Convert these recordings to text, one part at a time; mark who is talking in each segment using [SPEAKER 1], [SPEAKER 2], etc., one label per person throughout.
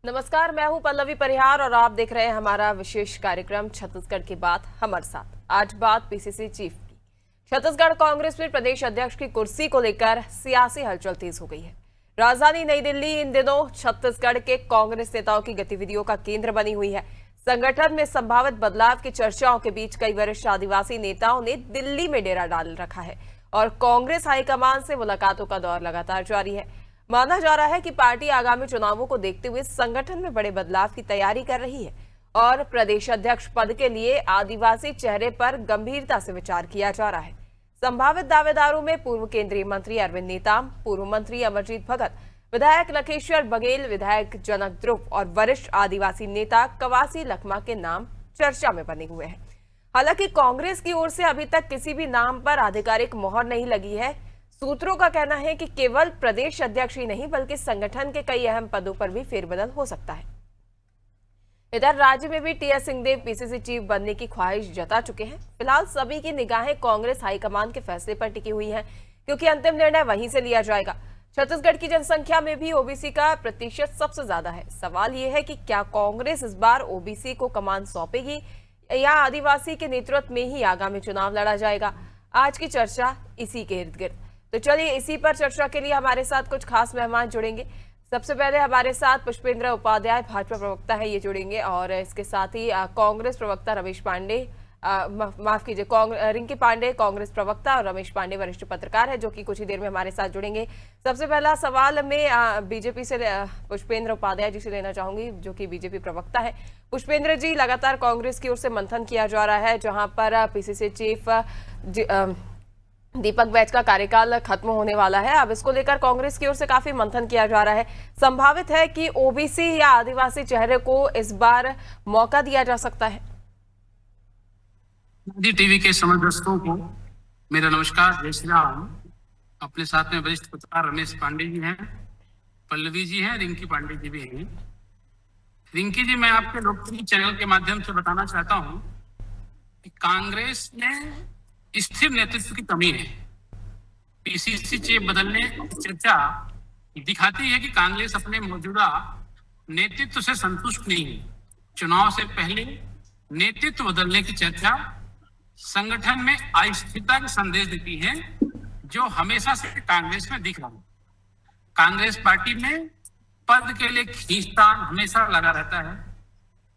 [SPEAKER 1] नमस्कार, मैं हूं पल्लवी परिहार और आप देख रहे हैं हमारा विशेष कार्यक्रम छत्तीसगढ़ की बात हमारे साथ। आज बात पीसीसी चीफ की। छत्तीसगढ़ कांग्रेस में प्रदेश अध्यक्ष की कुर्सी को लेकर सियासी हलचल तेज हो गई है। राजधानी नई दिल्ली इन दिनों छत्तीसगढ़ के कांग्रेस नेताओं की गतिविधियों का केंद्र बनी हुई है। संगठन में संभावित बदलाव की चर्चाओं के बीच कई वरिष्ठ आदिवासी नेताओं ने दिल्ली में डेरा डाल रखा है और कांग्रेस हाईकमान से मुलाकातों का दौर लगातार जारी है। माना जा रहा है कि पार्टी आगामी चुनावों को देखते हुए संगठन में बड़े बदलाव की तैयारी कर रही है और प्रदेश अध्यक्ष पद के लिए आदिवासी चेहरे पर गंभीरता से विचार किया जा रहा है। संभावित दावेदारों में पूर्व केंद्रीय मंत्री अरविंद नेताम, पूर्व मंत्री अमरजीत भगत, विधायक लखेश्वर बघेल, विधायक जनक ध्रुव और वरिष्ठ आदिवासी नेता कवासी लखमा के नाम चर्चा में बने हुए हैं। हालांकि कांग्रेस की ओर से अभी तक किसी भी नाम पर आधिकारिक मोहर नहीं लगी है। सूत्रों का कहना है कि केवल प्रदेश अध्यक्ष ही नहीं बल्कि संगठन के कई अहम पदों पर भी फेरबदल हो सकता है। इधर राज्य में भी टीएस सिंहदेव पीसीसी चीफ बनने की ख्वाहिश जता चुके हैं। फिलहाल सभी की निगाहें कांग्रेस हाईकमान के फैसले पर टिकी हुई हैं, क्योंकि अंतिम निर्णय वहीं से लिया जाएगा। छत्तीसगढ़ की जनसंख्या में भी ओबीसी का प्रतिशत सबसे ज्यादा है। सवाल यह है कि क्या कांग्रेस इस बार ओबीसी को कमान सौंपेगी या आदिवासी के नेतृत्व में ही आगामी चुनाव लड़ा जाएगा। आज की चर्चा इसी के इर्द गिर्द। तो चलिए इसी पर चर्चा के लिए हमारे साथ कुछ खास मेहमान जुड़ेंगे। सबसे पहले हमारे साथ पुष्पेंद्र उपाध्याय, भाजपा प्रवक्ता है, ये जुड़ेंगे और इसके साथ ही कांग्रेस प्रवक्ता रमेश पांडे, माफ कीजिए, रिंकी पांडे कांग्रेस प्रवक्ता और रमेश पांडे वरिष्ठ पत्रकार है, जो कि कुछ ही देर में हमारे साथ जुड़ेंगे। सबसे पहला सवाल मैं बीजेपी से पुष्पेंद्र उपाध्याय जी से लेना चाहूंगी, जो कि बीजेपी प्रवक्ता है। पुष्पेंद्र जी, लगातार कांग्रेस की ओर से मंथन किया जा रहा है, जहां पर पीसीसी चीफ दीपक बैज का कार्यकाल खत्म होने वाला है। अब इसको लेकर कांग्रेस की ओर से काफी मंथन किया जा रहा है। संभावित है कि ओबीसी या आदिवासी चेहरे को इस बार मौका दिया जा सकता है।
[SPEAKER 2] टीवी के समस्त दर्शकों को मेरा नमस्कार, जय श्री राम। अपने साथ में वरिष्ठ पत्रकार रमेश पांडे जी हैं, पल्लवी जी हैं, रिंकी पांडे जी भी हैं। रिंकी जी, मैं आपके लोकप्रिय चैनल के माध्यम से बताना चाहता हूं कि कांग्रेस में स्थिर नेतृत्व की कमी है। पीसीसी चीफ बदलने की चर्चा दिखाती है कि कांग्रेस अपने मौजूदा नेतृत्व से संतुष्ट नहीं है। चुनाव से पहले नेतृत्व बदलने की चर्चा संगठन में अस्थिरता का संदेश देती है, जो हमेशा से कांग्रेस में दिख रहा है। कांग्रेस पार्टी में पद के लिए खींचतान हमेशा लगा रहता है।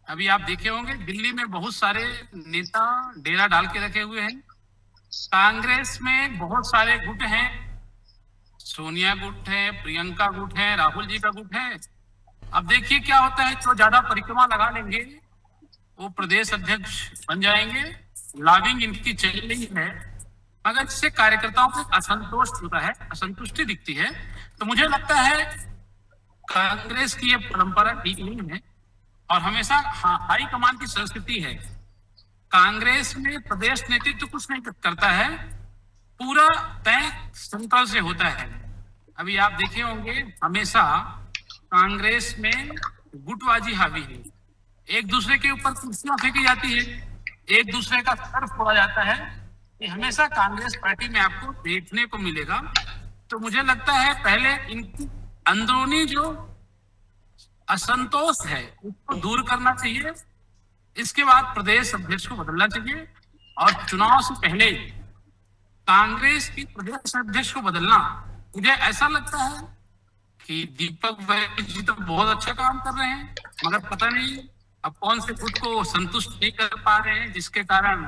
[SPEAKER 2] अभी आप देखे होंगे दिल्ली में बहुत सारे नेता डेरा डाल के रखे हुए हैं। कांग्रेस में बहुत सारे गुट हैं, सोनिया गुट है, प्रियंका गुट है, राहुल जी का गुट है। अब देखिए क्या होता है, जो ज्यादा परिक्रमा लगा लेंगे वो प्रदेश अध्यक्ष बन जाएंगे। लॉबिंग इनकी चल रही है, मगर इससे कार्यकर्ताओं को असंतोष होता है, असंतुष्टि दिखती है। तो मुझे लगता है कांग्रेस की ये परंपरा ठीक नहीं है और हमेशा हाई कमान की संस्कृति है। कांग्रेस में प्रदेश नेतृत्व कुछ नहीं करता है, पूरा तय सेंट्रल से होता है। अभी आप देखे होंगे हमेशा कांग्रेस में गुटबाजी हावी है, एक दूसरे के ऊपर कुर्सियां फेंकी जाती है, एक दूसरे का सर फोड़ा जाता है। ये हमेशा कांग्रेस पार्टी में आपको देखने को मिलेगा। तो मुझे लगता है पहले इनकी अंदरूनी जो असंतोष है उसको दूर करना चाहिए, इसके बाद प्रदेश अध्यक्ष को बदलना चाहिए और चुनाव से पहले कांग्रेस की प्रदेश अध्यक्ष को बदलना। मुझे ऐसा लगता है कि दीपक बैज जी तो बहुत अच्छा काम कर रहे हैं, मगर पता नहीं अब कौन से गुट को संतुष्ट नहीं कर पा रहे हैं, जिसके कारण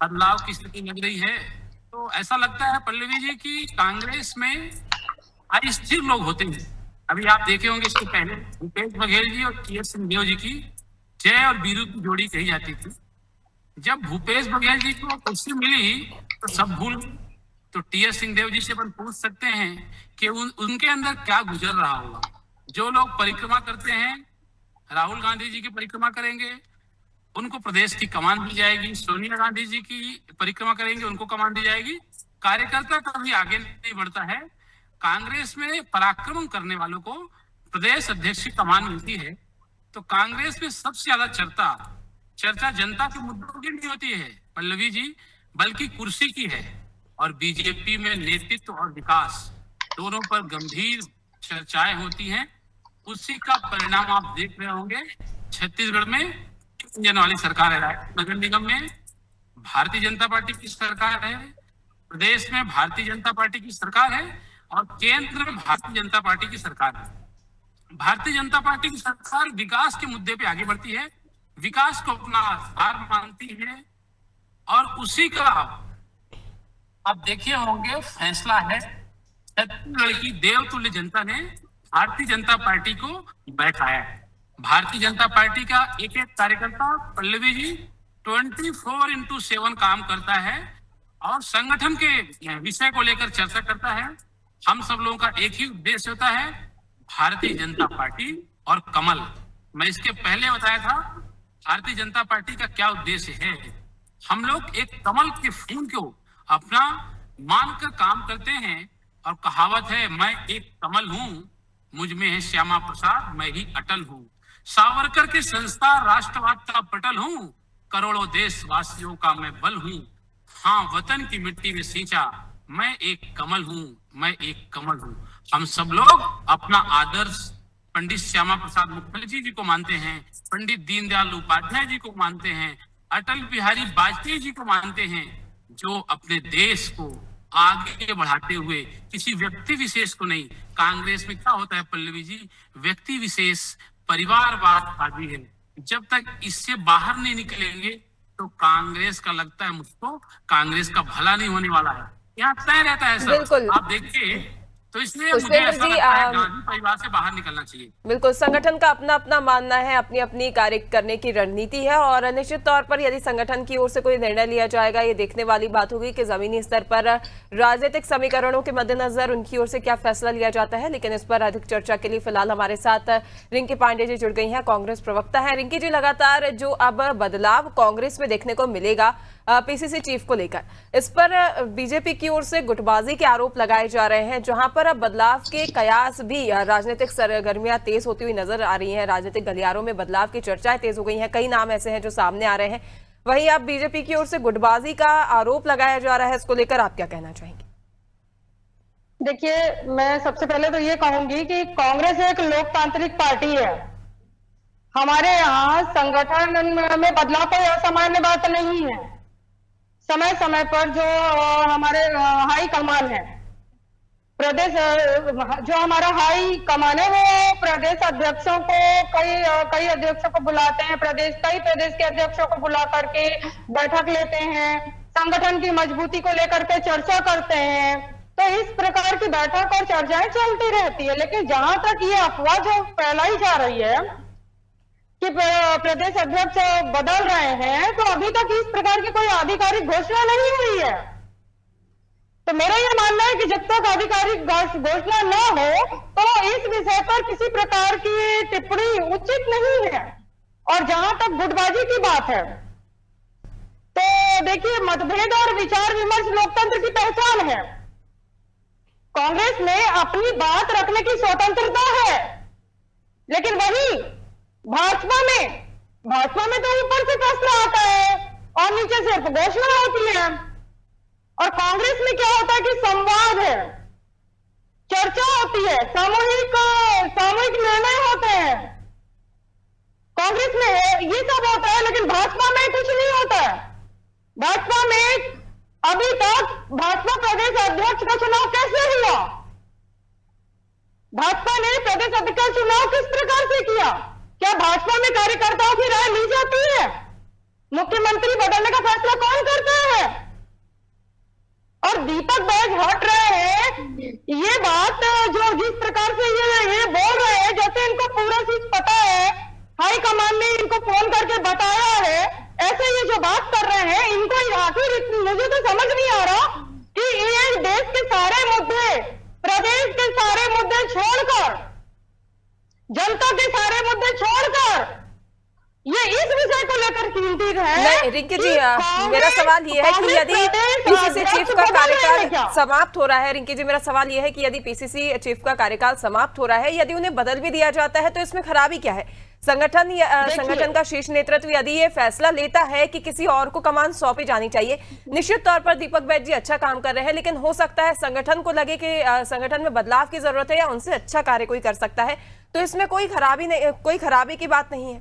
[SPEAKER 2] बदलाव की स्थिति लग रही है। तो ऐसा लगता है पल्लवी जी की कांग्रेस में अस्थिर लोग होते हैं। अभी आप देखे होंगे इसके पहले भूपेश बघेल जी और टीएस सिंहदेव जी की जय और बीरू की जोड़ी कही जाती थी। जब भूपेश बघेल जी को कुर्सी मिली तो सब भूल। तो टीएस सिंहदेव जी से अपन पूछ सकते हैं कि उनके अंदर क्या गुजर रहा होगा। जो लोग परिक्रमा करते हैं, राहुल गांधी जी की परिक्रमा करेंगे, उनको प्रदेश की कमान दी जाएगी। सोनिया गांधी जी की परिक्रमा करेंगे, उनको कमान दी जाएगी। कार्यकर्ता कभी आगे नहीं बढ़ता है, कांग्रेस में पराक्रम करने वालों को प्रदेश अध्यक्ष की कमान मिलती है, तो कांग्रेस में सबसे ज्यादा चर्चा जनता के मुद्दों की नहीं होती है पल्लवी जी, बल्कि कुर्सी की है। और बीजेपी में नेतृत्व और विकास दोनों पर गंभीर चर्चाएं होती हैं। उसी का परिणाम आप देख रहे होंगे। छत्तीसगढ़ में इंजन वाली सरकार है, नगर निगम में भारतीय जनता पार्टी की सरकार है, प्रदेश में भारतीय जनता पार्टी की सरकार है और केंद्र में भारतीय जनता पार्टी की सरकार है। भारतीय जनता पार्टी की सरकार विकास के मुद्दे पे आगे बढ़ती है, विकास को अपना आधार मानती है और उसी का आप देखिए होंगे फैसला है। छत्तीसगढ़ की देवतुल्य जनता ने भारतीय जनता पार्टी को बैठाया है। भारतीय जनता पार्टी का एक एक कार्यकर्ता पल्लवी जी 24/7 काम करता है और संगठन के विषय को लेकर चर्चा करता है। हम सब लोगों का एक ही उद्देश्य होता है, भारतीय जनता पार्टी और कमल। मैं इसके पहले बताया था भारतीय जनता पार्टी का क्या उद्देश्य है। हम लोग एक कमल के फूल को अपना मानकर काम करते हैं और कहावत है, मैं एक कमल हूं, मुझ में है श्यामा प्रसाद, मैं ही अटल हूं। सावरकर के संस्था राष्ट्रवाद का पटल हूं, करोड़ों देशवासियों का मैं बल हूं। हाँ, वतन की मिट्टी में सींचा, मैं एक कमल हूं, मैं एक कमल हूं। हम सब लोग अपना आदर्श पंडित श्यामा प्रसाद मुखर्जी जी को मानते हैं, पंडित दीनदयाल उपाध्याय जी को मानते हैं, अटल बिहारी वाजपेयी जी को मानते हैं, जो अपने देश को आगे बढ़ाते हुए किसी व्यक्ति विशेष को नहीं। कांग्रेस में क्या होता है पल्लवी जी, व्यक्ति विशेष परिवारवाद आदि है। जब तक इससे बाहर नहीं निकलेंगे तो कांग्रेस का लगता है मुझको कांग्रेस का भला नहीं होने वाला है। यहाँ तय रहता है सब, आप देखिए। तो इसलिए मुझे ऐसा लगता है गांधी परिवार से बाहर निकलना चाहिए।
[SPEAKER 1] बिल्कुल, संगठन का अपना अपना मानना है, अपनी अपनी कार्य करने की रणनीति है और निश्चित तौर पर यदि संगठन की ओर से कोई निर्णय लिया जाएगा, ये देखने वाली बात होगी कि जमीनी स्तर पर राजनीतिक समीकरणों के मद्देनजर उनकी ओर से क्या फैसला लिया जाता है। लेकिन इस पर अधिक चर्चा के लिए फिलहाल हमारे साथ रिंकी पांडे जी जुड़ गई हैं, कांग्रेस प्रवक्ता है। रिंकी जी, लगातार जो अब बदलाव कांग्रेस में देखने को मिलेगा पीसीसी चीफ को लेकर, इस पर बीजेपी की ओर से गुटबाजी के आरोप लगाए जा रहे हैं, जहां पर अब बदलाव के कयास भी राजनीतिक सरगर्मियां तेज होती हुई नजर आ रही हैं। राजनीतिक गलियारों में बदलाव की चर्चाएं तेज हो गई हैं, कई नाम ऐसे हैं जो सामने आ रहे हैं। वहीं अब बीजेपी की ओर से गुटबाजी का आरोप लगाया जा रहा है, इसको लेकर आप क्या कहना चाहेंगे?
[SPEAKER 3] देखिए, मैं सबसे पहले तो ये कहूंगी कि कांग्रेस एक लोकतांत्रिक पार्टी है। हमारे यहाँ संगठन में बदलाव कोई असामान्य बात नहीं है। समय समय पर जो हमारे हाई कमान है, प्रदेश जो हमारा हाई कमान है, वो प्रदेश अध्यक्षों को कई अध्यक्षों को बुलाते हैं, कई प्रदेश के अध्यक्षों को बुला करके बैठक लेते हैं, संगठन की मजबूती को लेकर के चर्चा करते हैं। तो इस प्रकार की बैठक और चर्चाएं चलती रहती है। लेकिन जहां तक ये अफवाह जो फैलाई जा रही है कि प्रदेश अध्यक्ष बदल रहे हैं, तो अभी तक इस प्रकार की कोई आधिकारिक घोषणा नहीं हुई है। तो मेरा यह मानना है कि जब तक आधिकारिक घोषणा न हो तो इस विषय पर किसी प्रकार की टिप्पणी उचित नहीं है। और जहां तक गुटबाजी की बात है, तो देखिए, मतभेद और विचार विमर्श लोकतंत्र की पहचान है। कांग्रेस में अपनी बात रखने की स्वतंत्रता है, लेकिन वही भाजपा में तो ऊपर से फैसला आता है और नीचे से घोषणा होती है। और कांग्रेस में क्या होता है कि संवाद है, चर्चा होती है, सामूहिक निर्णय होते हैं। कांग्रेस में ये सब होता है, लेकिन भाजपा में कुछ नहीं होता है। भाजपा में अभी तक भाजपा प्रदेश अध्यक्ष का चुनाव कैसे हुआ? भाजपा ने प्रदेश अध्यक्ष का चुनाव किस प्रकार से किया? क्या भाजपा में कार्यकर्ताओं की राय ली जाती है? मुख्यमंत्री बदलने का फैसला कौन करता है? और दीपक बैज हट रहे हैं, ये बात जो जिस प्रकार से ये बोल रहे हैं, जैसे इनको पूरा चीज पता है, हाई कमान ने इनको फोन करके बताया है, ऐसे ये जो बात कर रहे हैं, इनको आखिर मुझे तो समझ नहीं आ रहा कि ये देश के सारे मुद्दे, प्रदेश के सारे मुद्दे छोड़कर, जनता के सारे मुद्दे छोड़कर ये इस विषय को लेकर चिंतित है।
[SPEAKER 1] नहीं रिंकी जी,
[SPEAKER 3] कि
[SPEAKER 1] मेरा सवाल ये है कि
[SPEAKER 3] कांग्रेस
[SPEAKER 1] यदि
[SPEAKER 3] प्रदेश
[SPEAKER 1] पीसीसी
[SPEAKER 3] अध्यक्ष
[SPEAKER 1] चीफ का
[SPEAKER 3] बदल रहे हैं
[SPEAKER 1] कार्यकाल
[SPEAKER 3] क्या?
[SPEAKER 1] समाप्त हो रहा है, रिंकी जी मेरा सवाल ये है कि यदि पीसीसी चीफ का कार्यकाल समाप्त हो रहा है, यदि उन्हें बदल भी दिया जाता है तो इसमें खराबी क्या है? संगठन का शीर्ष नेतृत्व यदि ये फैसला लेता है कि किसी और को कमान सौंपी जानी चाहिए, निश्चित तौर पर दीपक बैज जी अच्छा काम कर रहे हैं, लेकिन हो सकता है संगठन को लगे कि संगठन में बदलाव की जरूरत है या उनसे अच्छा कार्य कोई कर सकता है, तो इसमें कोई खराबी की बात नहीं है।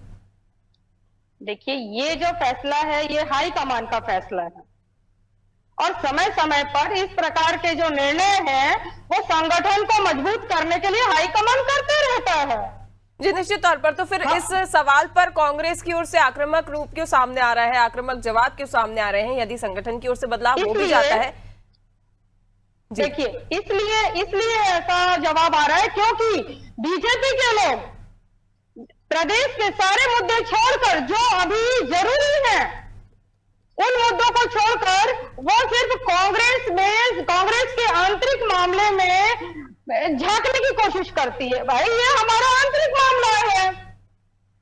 [SPEAKER 3] देखिए, ये जो फैसला है ये हाई कमान का फैसला है और समय समय पर इस प्रकार के जो निर्णय हैं वो संगठन को मजबूत करने के लिए हाई कमान करते रहता है।
[SPEAKER 1] जी निश्चित तौर पर। तो फिर इस सवाल पर कांग्रेस की ओर से आक्रामक रूप क्यों सामने आ रहा है, आक्रामक जवाब क्यों सामने आ रहे हैं यदि संगठन की ओर से बदलाव हो भी जाता है?
[SPEAKER 3] देखिए, इसलिए ऐसा जवाब आ रहा है क्योंकि बीजेपी के लोग प्रदेश के सारे मुद्दे छोड़कर जो अभी जरूरी है उन मुद्दों को छोड़कर वो सिर्फ कांग्रेस के आंतरिक मामले में झांकने की कोशिश करती है। भाई ये हमारा आंतरिक मामला है।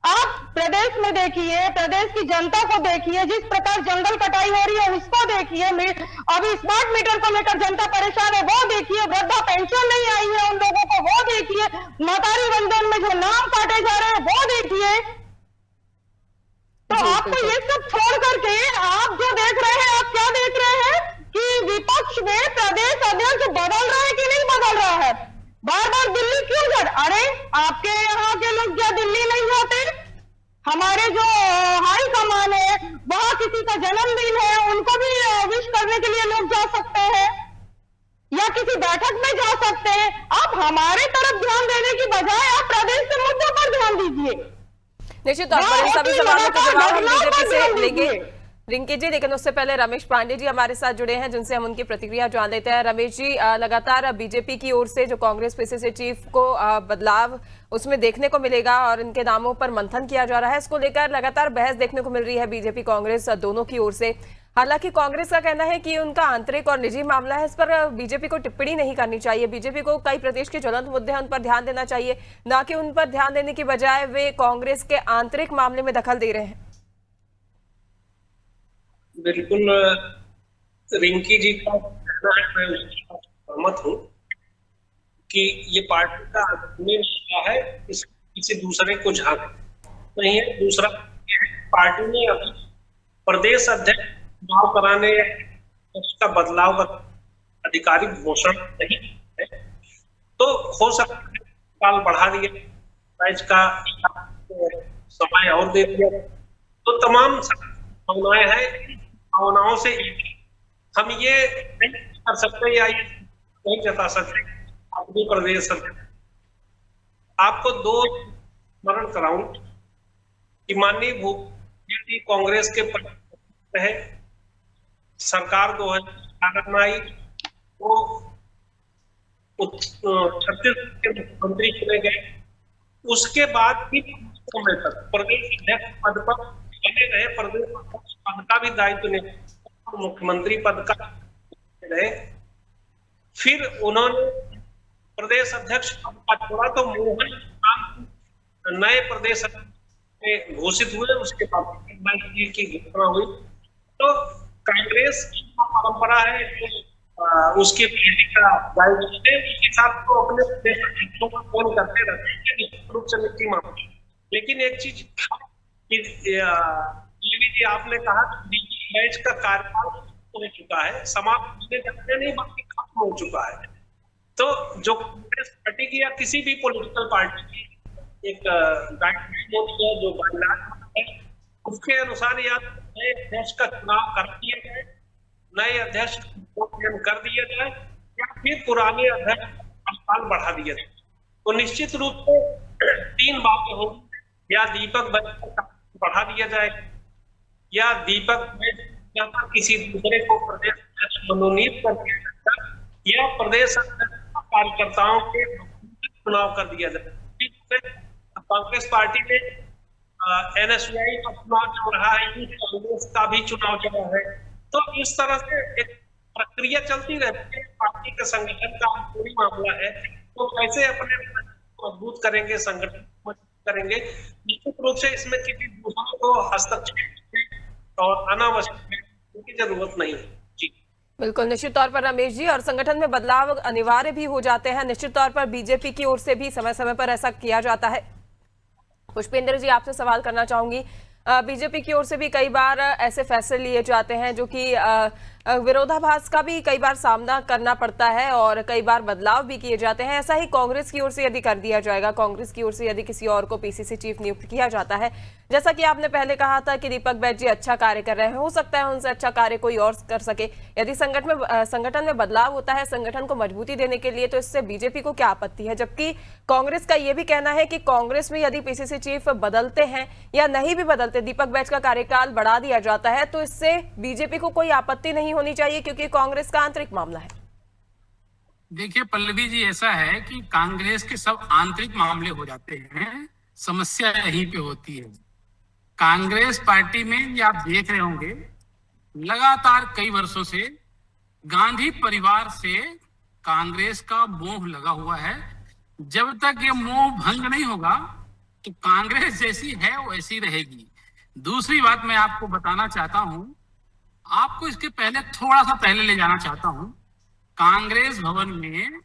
[SPEAKER 3] आप प्रदेश में देखिए, प्रदेश की जनता को देखिए, जिस प्रकार जंगल कटाई हो रही है उसको देखिए, अभी स्मार्ट मीटर को लेकर जनता परेशान है वो देखिए, वृद्धा पेंशन नहीं आई है उन लोगों को वो देखिए, मतारी बंधन में जो नाम काटे जा रहे हैं वो देखिए। तो आपको ये सब छोड़ करके आप जो देख रहे हैं, आप क्या देख रहे हैं कि विपक्ष में प्रदेश अध्यक्ष बदल रहा है कि नहीं बदल रहा है? बार बार दिल्ली क्यों जा? अरे आपके यहाँ के लोग क्या दिल्ली नहीं जाते? हमारे जो हाई कमान है वहां किसी का जन्मदिन है उनको भी विश करने के लिए लोग जा सकते हैं या किसी बैठक में जा सकते हैं। आप हमारे तरफ ध्यान देने की बजाय आप प्रदेश के मुद्दों पर ध्यान दीजिए।
[SPEAKER 1] निश्चित तौर पर इन सभी सवालों के जवाब हम बीजेपी से लेंगे रिंकी जी, लेकिन उससे पहले रमेश पांडे जी हमारे साथ जुड़े हैं जिनसे हम उनकी प्रतिक्रिया जान लेते हैं। रमेश जी, लगातार बीजेपी की ओर से जो कांग्रेस पीसीसी चीफ को बदलाव उसमें देखने को मिलेगा और इनके नामों पर मंथन किया जा रहा है, इसको लेकर लगातार बहस देखने को मिल रही है बीजेपी कांग्रेस दोनों की ओर से। हालांकि कांग्रेस का कहना है कि उनका आंतरिक और निजी मामला है, इस पर बीजेपी को टिप्पणी नहीं करनी चाहिए, बीजेपी को कई प्रदेश के ज्वलंत मुद्दे हैं उन पर ध्यान देना चाहिए, ना कि उन पर ध्यान देने की बजाय वे कांग्रेस के आंतरिक मामले में दखल दे रहे हैं।
[SPEAKER 4] बिल्कुल रिंकी जी का कहना है, मैं उसके साथ सहमत हूँ कि ये पार्टी का आदमी है, इस किसी दूसरे को झांक नहीं है। दूसरा पार्टी ने अभी प्रदेश अध्यक्ष चुनाव कराने उसका बदलाव का आधिकारिक घोषणा नहीं है, तो हो सकता है साल बढ़ा दिया, इसका समय और दे दिया, तो तमाम भावनाएं हैं। भावनाओं से हम ये नहीं कर सकते या ये नहीं जता सकते अपनी प्रदेश अध्यक्ष। आपको दो स्मरण कराऊं कि माननीय भूपेंद्र कांग्रेस के है, सरकार 2018 में आई, वो छत्तीसगढ़ के मुख्यमंत्री चुने गए। उसके बाद भी समय तक प्रदेश अध्यक्ष पद पर बने रहे, प्रदेश अध्यक्ष पद का भी दायित्व नहीं, मुख्यमंत्री पद का रहे। फिर उन्होंने प्रदेश अध्यक्ष पद का छोड़ा तो मोहन नए प्रदेश में घोषित हुए, उसके बाद की घोषणा हुई। तो कांग्रेस की परंपरा है उसकी पार्टी का दायित्व उसके साथ तो अपने प्रदेश अध्यक्षों को फोन करते रहते हैं निश्चित रूप से नीति मामले। लेकिन एक चीज जी आपने कहा मैच का कार्यकाल हो चुका है, समाप्त होने जाते नहीं बल्कि खत्म हो चुका है। तो जो कांग्रेस पार्टी की या किसी भी पॉलिटिकल पार्टी की एक गाइडलाइन होती है, जो गाइडलाइन है उसके अनुसार या नए अध्यक्ष का चुनाव कर दिया जाए, नए अध्यक्ष कर दिया जाए या फिर पुराने अध्यक्ष कार्यकाल बढ़ा दिया जाए। तो निश्चित रूप से 3 बातें होंगी, या दीपक बैज का बढ़ा दिया जाए, या दीपक बैज किसी दूसरे को प्रदेश अध्यक्ष मनोनीत कर दिया जाए, या प्रदेश अध्यक्ष कार्यकर्ताओं के चुनाव कर दिया जाए। कांग्रेस पार्टी ने NSUI का चुनाव चल रहा है, यूथ कांग्रेस का भी चुनाव चल रहा है। तो इस तरह से एक प्रक्रिया चलती रहती है। पार्टी के संगठन का पूरी मामला है, तो कैसे अपने मजबूत करेंगे, संगठन करेंगे। निश्चित रूप से इसमें किसी दूसरे को हस्तक्षेप और अनावश्यक की जरूरत नहीं है। जी
[SPEAKER 1] बिल्कुल, निश्चित तौर पर रमेश जी, और संगठन में बदलाव अनिवार्य भी हो जाते हैं। निश्चित तौर पर बीजेपी की ओर से भी समय समय पर ऐसा किया जाता है। पुष्पेंद्र जी, आपसे सवाल करना चाहूंगी, बीजेपी की ओर से भी कई बार ऐसे फैसले लिए जाते हैं जो कि विरोधाभास का भी कई बार सामना करना पड़ता है और कई बार बदलाव भी किए जाते हैं। ऐसा ही कांग्रेस की ओर से यदि कर दिया जाएगा, कांग्रेस की ओर से यदि किसी और को पीसीसी चीफ नियुक्त किया जाता है, जैसा कि आपने पहले कहा था कि दीपक बैज जी अच्छा कार्य कर रहे हैं, हो सकता है उनसे अच्छा कार्य कोई और कर सके, यदि संगठन में बदलाव होता है संगठन को मजबूती देने के लिए, तो इससे बीजेपी को क्या आपत्ति है? जबकि कांग्रेस का यह भी कहना है कि कांग्रेस में यदि पीसीसी चीफ बदलते हैं या नहीं भी बदलते, दीपक बैज का कार्यकाल बढ़ा दिया जाता है, तो इससे बीजेपी को कोई आपत्ति नहीं होनी चाहिए क्योंकि कांग्रेस का आंतरिक मामला है।
[SPEAKER 2] देखिए पल्लवी जी, ऐसा है कि कांग्रेस के सब आंतरिक मामले हो जाते हैं, समस्या यहीं पे होती है। कांग्रेस पार्टी में ये आप देख रहे होंगे लगातार कई वर्षों से गांधी परिवार से कांग्रेस का मोह लगा हुआ है। जब तक ये मोह भंग नहीं होगा तो कांग्रेस जैसी है वैसी रहेगी। दूसरी बात मैं आपको बताना चाहता हूं, आपको इसके पहले थोड़ा सा पहले ले जाना चाहता हूं। कांग्रेस भवन में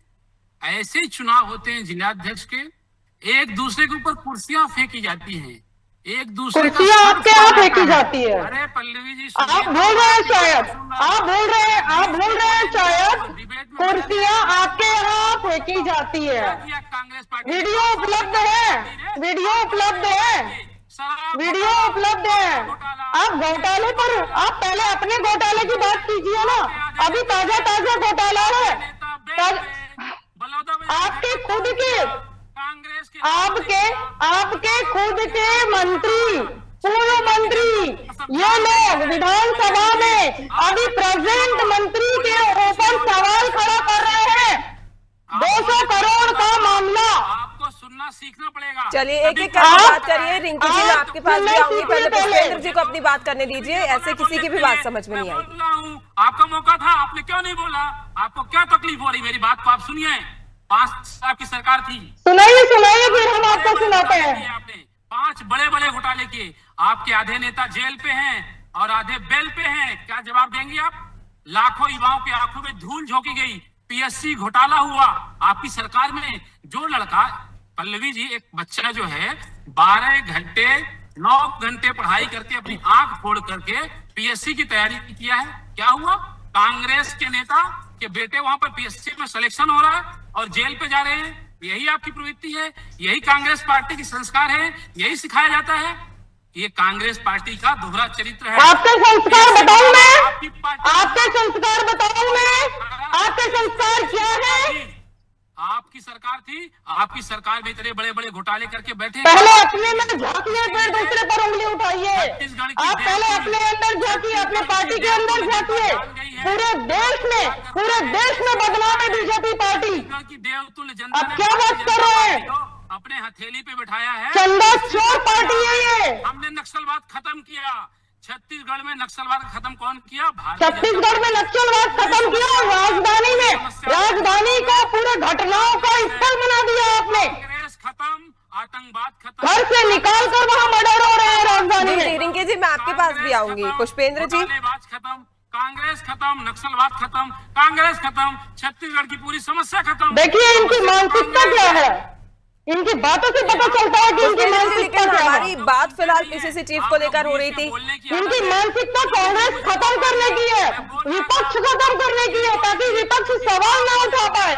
[SPEAKER 2] ऐसे चुनाव होते हैं जिलाध्यक्ष के, एक दूसरे के ऊपर कुर्सियां फेंकी जाती हैं, एक दूसरे का
[SPEAKER 3] कुर्सियां आपके यहाँ फेंकी जाती है।
[SPEAKER 2] अरे पल्लवी जी,
[SPEAKER 3] आप बोल रहे हैं शायद, आप बोल रहे हैं शायद कुर्सियां आपके यहाँ फेंकी जाती है।
[SPEAKER 2] कांग्रेस पार्टी
[SPEAKER 3] वीडियो उपलब्ध है, वीडियो उपलब्ध है, वीडियो उपलब्ध है। आप घोटाले पर, आप पहले अपने घोटाले की बात कीजिए ना, अभी ताजा ताजा घोटाला है। आपके खुद के, आपके खुद के मंत्री, पूर्व मंत्री, ये लोग विधानसभा में अभी प्रेजेंट मंत्री के ऊपर सवाल खड़ा कर रहे हैं। 200 करोड़ का मामला।
[SPEAKER 2] आपको सुनना सीखना पड़ेगा।
[SPEAKER 1] चलिए एक एक करके बात करिए। रिंकी जी, मैं आपके पास भी आऊंगी, पहले पुष्पेंद्र जी को अपनी बात करने दीजिए। ऐसे किसी की भी बात समझ में नहीं आई।
[SPEAKER 2] आपका मौका था, आपने क्यों नहीं बोला? आपको क्या तकलीफ हो रही? मेरी बात को आप सुनिए। 5 साल की सरकार थी,
[SPEAKER 3] सुनाइए फिर हम आपको सुनाते हैं।
[SPEAKER 2] आपने 5 बड़े बड़े घोटाले किए, आपके आधे नेता जेल पे हैं और आधे बेल पे हैं। क्या जवाब देंगे आप? लाखों युवाओं की आंखों में धूल झोंकी गई, पीएससी घोटाला हुआ आपकी सरकार में। जो लड़का, पल्लवी जी, एक बच्चा जो है 12 घंटे 9 घंटे पढ़ाई करके अपनी आंख फोड़ करके पीएससी की तैयारी किया है, क्या हुआ? कांग्रेस के नेता के बेटे वहां पर पीएससी में सिलेक्शन हो रहा है और जेल पे जा रहे हैं। यही आपकी प्रवृत्ति है, यही कांग्रेस पार्टी की संस्कार है, यही सिखाया जाता है। ये कांग्रेस पार्टी का दोहरा चरित्र है।
[SPEAKER 3] आपके संस्कार बताऊं मैं? आपके संस्कार बताऊं मैं? आपके संस्कार क्या है?
[SPEAKER 2] आपकी सरकार थी, आपकी सरकार में इतने बड़े बड़े घोटाले करके बैठे।
[SPEAKER 3] पहले अपने में झांकिए, फिर दूसरे पर उंगली उठाइए। आप पहले अपने अंदर झांकिए, अपने पार्टी के अंदर झांकिए। पूरे देश में बदनाम है बीजेपी पार्टी।
[SPEAKER 2] देवतुल्य जनता
[SPEAKER 3] अब क्या बात कर रहे हैं?
[SPEAKER 2] अपने हथेली पे बिठाया है।
[SPEAKER 3] चंदा चोर पार्टी है ये।
[SPEAKER 2] हमने नक्सलवाद खत्म किया। छत्तीसगढ़ में नक्सलवाद खत्म कौन किया?
[SPEAKER 3] छत्तीसगढ़ में नक्सलवाद खत्म किया। राजधानी को पूरे घटनाओं का स्थल बना दिया आपने।
[SPEAKER 2] कांग्रेस खत्म, आतंकवाद खत्म,
[SPEAKER 3] घर से निकाल कर वहाँ मर्डर हो रहे हैं राजधानी में।
[SPEAKER 1] रिंकी जी, मैं आपके पास भी आऊंगी। पुष्पेंद्र जी,
[SPEAKER 2] खत्म, कांग्रेस खत्म, नक्सलवाद खत्म, कांग्रेस खत्म, छत्तीसगढ़ की पूरी समस्या खत्म।
[SPEAKER 3] देखिए इनकी मानसिकता क्या है, इनकी बातों से पता चलता है कि इनकी मानसिकता क्या है।
[SPEAKER 1] हमारी बात फिलहाल पीसीसी चीफ को लेकर हो रही थी।
[SPEAKER 3] इनकी मानसिकता कांग्रेस खत्म करने की है, विपक्ष खत्म करने की है, ताकि विपक्ष सवाल ना उठा पाए।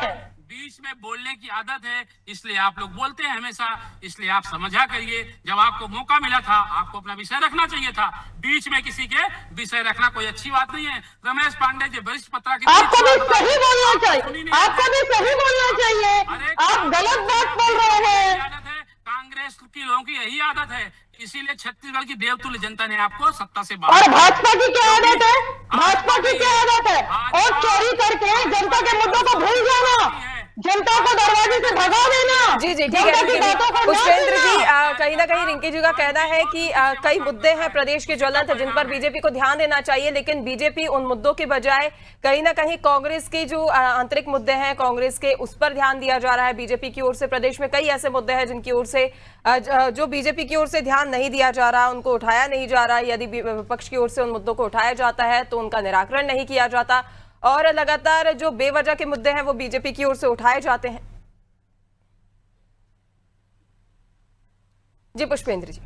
[SPEAKER 2] बीच में बोलने की आदत है, इसलिए आप लोग बोलते हैं हमेशा। इसलिए आप समझा करिए, जब आपको मौका मिला था आपको अपना विषय रखना चाहिए था। बीच में किसी के विषय रखना कोई अच्छी बात नहीं है। रमेश पांडे जी वरिष्ठ पत्रकार,
[SPEAKER 3] आपको भी सही बोलना चाहिए, आपको भी सही बोलना चाहिए। आप गलत बात बोल रहे हैं।
[SPEAKER 2] कांग्रेस की लोगों की यही आदत है, इसीलिए छत्तीसगढ़ की देवतुल्य जनता ने आपको सत्ता से बाहर।
[SPEAKER 3] और भाजपा की क्या आदत है? भाजपा की क्या आदत है? और चोरी करके जनता के मुद्दों को भूल जाना, जनता को दरवाजे से भगा देना।
[SPEAKER 1] जी जी, ठीक है रिंकी जी। पुष्पेंद्र जी, कहीं ना कहीं रिंकी जी का कहना है कि कई मुद्दे हैं प्रदेश के ज्वलंत जिन पर बीजेपी को ध्यान देना चाहिए, लेकिन बीजेपी उन मुद्दों के बजाय कहीं ना कहीं कांग्रेस के जो आंतरिक मुद्दे हैं कांग्रेस के, उस पर ध्यान दिया जा रहा है बीजेपी की ओर से। प्रदेश में कई ऐसे मुद्दे हैं जिनकी ओर से जो बीजेपी की ओर से ध्यान नहीं दिया जा रहा, उनको उठाया नहीं जा रहा। यदि विपक्ष की ओर से उन मुद्दों को उठाया जाता है तो उनका निराकरण नहीं किया जाता, और लगातार जो बेवजह के मुद्दे हैं वो बीजेपी की ओर से उठाए जाते हैं। जी पुष्पेंद्र जी।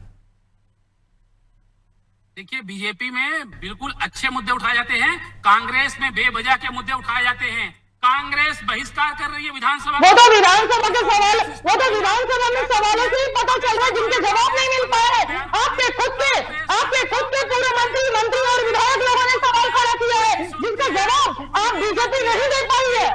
[SPEAKER 2] देखिए, बीजेपी में बिल्कुल अच्छे मुद्दे उठाए जाते हैं, कांग्रेस में बेवजह के मुद्दे उठाए जाते हैं। कांग्रेस बहिष्कार कर रही है विधानसभा,
[SPEAKER 3] वो तो विधानसभा के सवाल, वो तो विधानसभा में सवालों से ही पता चल रहा है जिनके जवाब नहीं मिल पा रहे। आपके खुद के पूरे मंत्री और विधायक लोगों ने सवाल खड़ा किया है जिसका जवाब आप बीजेपी नहीं दे पाई है।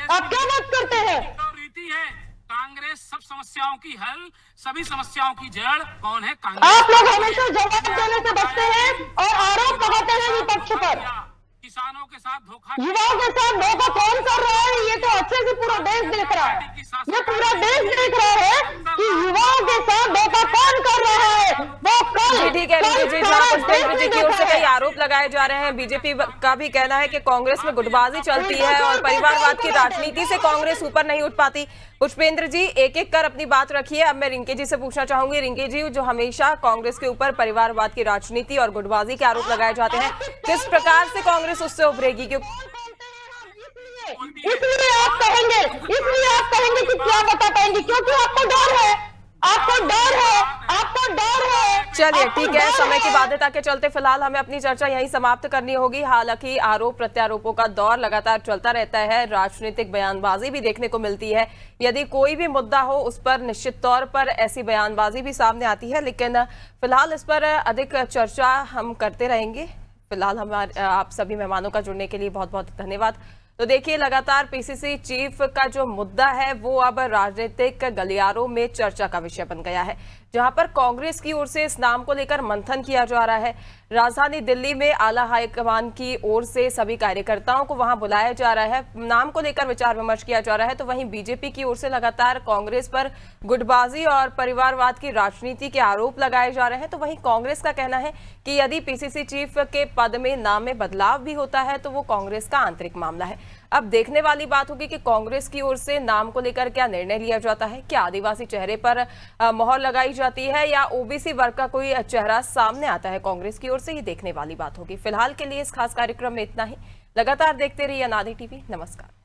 [SPEAKER 3] आप क्या बात करते हैं?
[SPEAKER 2] रीति है कांग्रेस सब समस्याओं की हल, सभी समस्याओं की जड़ कौन है? कांग्रेस।
[SPEAKER 3] आप लोग हमेशा जवाब देने से बचते हैं और आरोप लगाते हैं विपक्ष पर।
[SPEAKER 2] किसानों के साथ धोखा,
[SPEAKER 3] युवाओं के साथ धोखा कौन कर रहा है? ये तो अच्छे से पूरा देश देख रहा है। ये पूरा देश देख रहा है कि युवाओं के साथ धोखा कौन कर रहा है। वो कल
[SPEAKER 1] जी ठीक है रिंकी जी, जहां पुष्पेंद्र जी की ओर से कई आरोप लगाए जा रहे हैं, बीजेपी का भी कहना है कि कांग्रेस में गुटबाजी चलती है और परिवारवाद की राजनीति से कांग्रेस ऊपर नहीं उठ पाती। पुष्पेंद्र जी, एक एक कर अपनी बात रखिए। अब मैं रिंकी जी से पूछना चाहूंगी। रिंकी जी, जो हमेशा कांग्रेस के ऊपर परिवारवाद की राजनीति और गुटबाजी के आरोप लगाए जाते हैं, किस प्रकार से कांग्रेस उससे उभरेगी?
[SPEAKER 3] इसलिए आप कहेंगे कि क्या बता पाएंगे, क्योंकि आपको डर है, आपको डर है, आपको डर है।
[SPEAKER 1] चलिए ठीक है, समय की बाध्यता के चलते फिलहाल हमें अपनी चर्चा यहीं समाप्त करनी होगी। हालांकि आरोप प्रत्यारोपों का दौर लगातार चलता रहता है, राजनीतिक बयानबाजी भी देखने को मिलती है। यदि कोई भी मुद्दा हो उस पर निश्चित तौर पर ऐसी बयानबाजी भी सामने आती है, लेकिन फिलहाल इस पर अधिक चर्चा हम करते रहेंगे। फिलहाल हमारे आप सभी मेहमानों का जुड़ने के लिए बहुत बहुत धन्यवाद। तो देखिए, लगातार पीसीसी चीफ का जो मुद्दा है वो अब राजनीतिक गलियारों में चर्चा का विषय बन गया है, जहां पर कांग्रेस की ओर से इस नाम को लेकर मंथन किया जा रहा है। राजधानी दिल्ली में आला हाईकमान की ओर से सभी कार्यकर्ताओं को वहां बुलाया जा रहा है, नाम को लेकर विचार विमर्श किया जा रहा है। तो वहीं बीजेपी की ओर से लगातार कांग्रेस पर गुटबाजी और परिवारवाद की राजनीति के आरोप लगाए जा रहे हैं। तो वहीं कांग्रेस का कहना है कि यदि पीसीसी चीफ के पद में नाम में बदलाव भी होता है तो वो कांग्रेस का आंतरिक मामला है। अब देखने वाली बात होगी कि कांग्रेस की ओर से नाम को लेकर क्या निर्णय लिया जाता है। क्या आदिवासी चेहरे पर मोहर लगाई जाती है या ओबीसी वर्ग का कोई चेहरा सामने आता है कांग्रेस की ओर से, ये देखने वाली बात होगी। फिलहाल के लिए इस खास कार्यक्रम में इतना ही। लगातार देखते रहिए अनादि टीवी। नमस्कार।